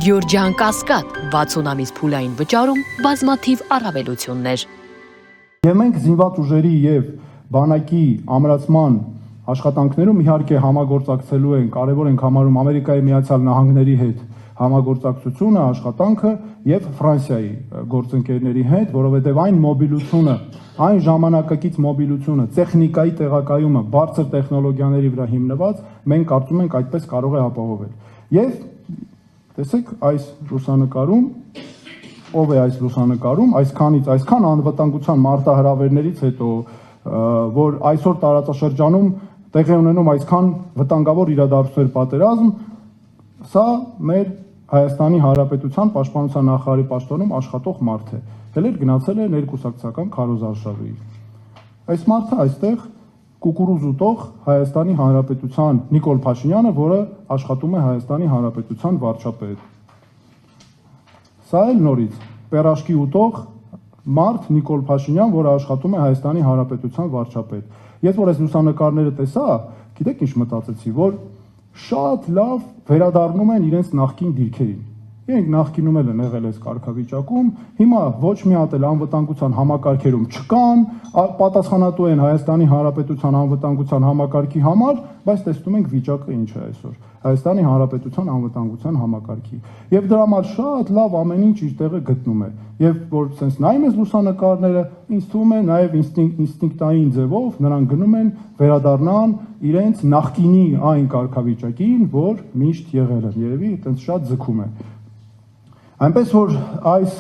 Գյորջյան Կասկադ 60 ամիս փուլային վճարում բազմաթիվ առավելություններ։ Եվ մենք զինված ուժերի եւ բանակի ամրացման աշխատանքներում իհարկե համագործակցելու ենք, կարևոր ենք համարում Ամերիկայի Միացյալ Նահանգների հետ համագործակցությունը, աշխատանքը եւ Ֆրանսիայի գործընկերների հետ, որովհետեւ այն մոբիլությունը, այն ժամանակակից մոբիլությունը, տեխնիկայի տեղակայումը բարձր տեխնոլոգիաների վրա հիմնված, մենք կարծում ենք այդպես կարող է ապահովել։ Եվ տեսեք այս լուսանկարում, ով է այս լուսանկարում, այսքան անվտանգության մարտահրավերներից հետո, որ այսօր տարածաշրջանում տեղի ունենում այսքան վտանգավոր իրադարձություններ, պատերազմ, սա մեր Հայաստանի Հանրապետության Պաշտպանության նախարարի պաշտոնում աշխատող մարդ է։ Հենց գնացել է ներկուսակցական քարոզարշավի։ Այս մարդը այստեղ կուկուրուզ ուտող Հայաստանի Հանրապետության Նիկոլ Փաշինյանը, որը աշխատում է Հայաստանի Հանրապետության վարչապետ։ Սա էլ նորից պերաշկի ուտող մարդ Նիկոլ Փաշինյան, որը աշխատում է Հայաստանի Հանրապետության վարչապետ։ Ես որ այս լուսանկարները տեսա, գիտեք ինչ մտածեցի, որ շատ լավ վերադառնում են իրենց նախկին դիրքերին։ Իրենք նախկինում են եղել այս կարգավիճակում, հիմա ոչ մի հատ էլ անվտանգության համակարգերում չկան, պատասխանատու են Հայաստանի Հանրապետության անվտանգության համակարգի համար, բայց տեսնում ենք վիճակը ինչ է այսօր Հայաստանի Հանրապետության անվտանգության համակարգի։ Եվ դրա համար շատ լավ ամեն ինչ իր տեղը գտնում է։ Եվ որ sense նայում ես լուսանկարները, ինձ թվում է նաև ինստինկտային ձևով նրանք գնում են վերադառնան իրենց նախկինի այն կարգավիճակին, որ միշտ եղել են։ Երևի այտենց շատ ձգում է։ Այնպես որ այս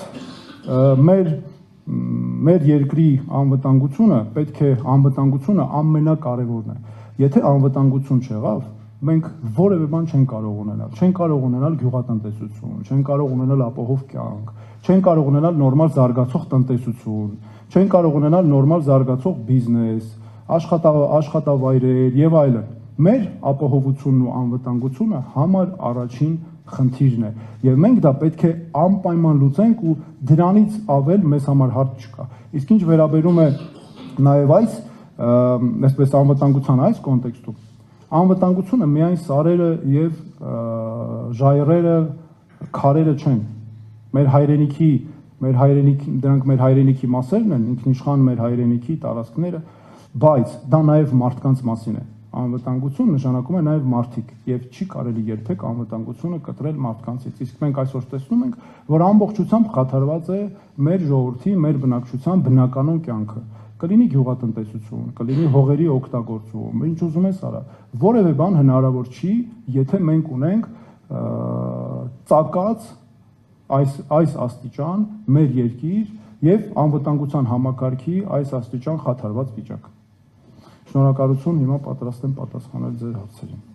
մեր երկրի անվտանգությունը պետք է անվտանգությունը ամենակարևորն է։ Եթե անվտանգություն չեղավ, մենք որևէ բան չեն կարող ունենալ։ Չեն կարող ունենալ գյուղատնտեսություն, չեն կարող ունենալ ապահով կյանք, չեն կարող ունենալ նորմալ զարգացող տնտեսություն, չեն կարող ունենալ նորմալ զարգացող բիզնես, աշխատավայրեր եւ այլն։ Մեր ապահովությունն ու անվտանգությունը համար առաջին խնդիրն է եւ մենք դա պետք է անպայման լուծենք ու դրանից ավել մեզ համար հարց չկա։ Իսկ ինչ վերաբերում է նաեւ այս այսպես անվտանգության այս կոնտեքստում, անվտանգությունը միայն սարերը եւ ժայռերը, քարերը չեն։ Դրանք մեր հայրենիքի մասերն են, ինքնիշխան մեր հայրենիքի տարածքները, բայց դա նաեւ մարդկանց մասին է։ Անվտանգություն նշանակում է նաև մարդիկ եւ չի կարելի երբեք անվտանգությունը կտրել մարդկանցից։ Իսկ մենք այսօր տեսնում ենք, որ ամբողջությամբ խաթարված է մեր ժողովրդի, մեր բնակչության բնականon կյանքը։ Կլինի գյուղատնտեսություն, կլինի հողերի օգտագործում, ինչ ուզում ես արա։ Որևէ բան հնարավոր չի, եթե մենք ունենք ծակած այս աստիճան մեր երկիր եւ անվտանգության համակարգի այս աստիճան խաթարված վիճակ։ Շնորհակալություն, հիմա պատրաստ եմ պատասխանել ձեր հարցերին։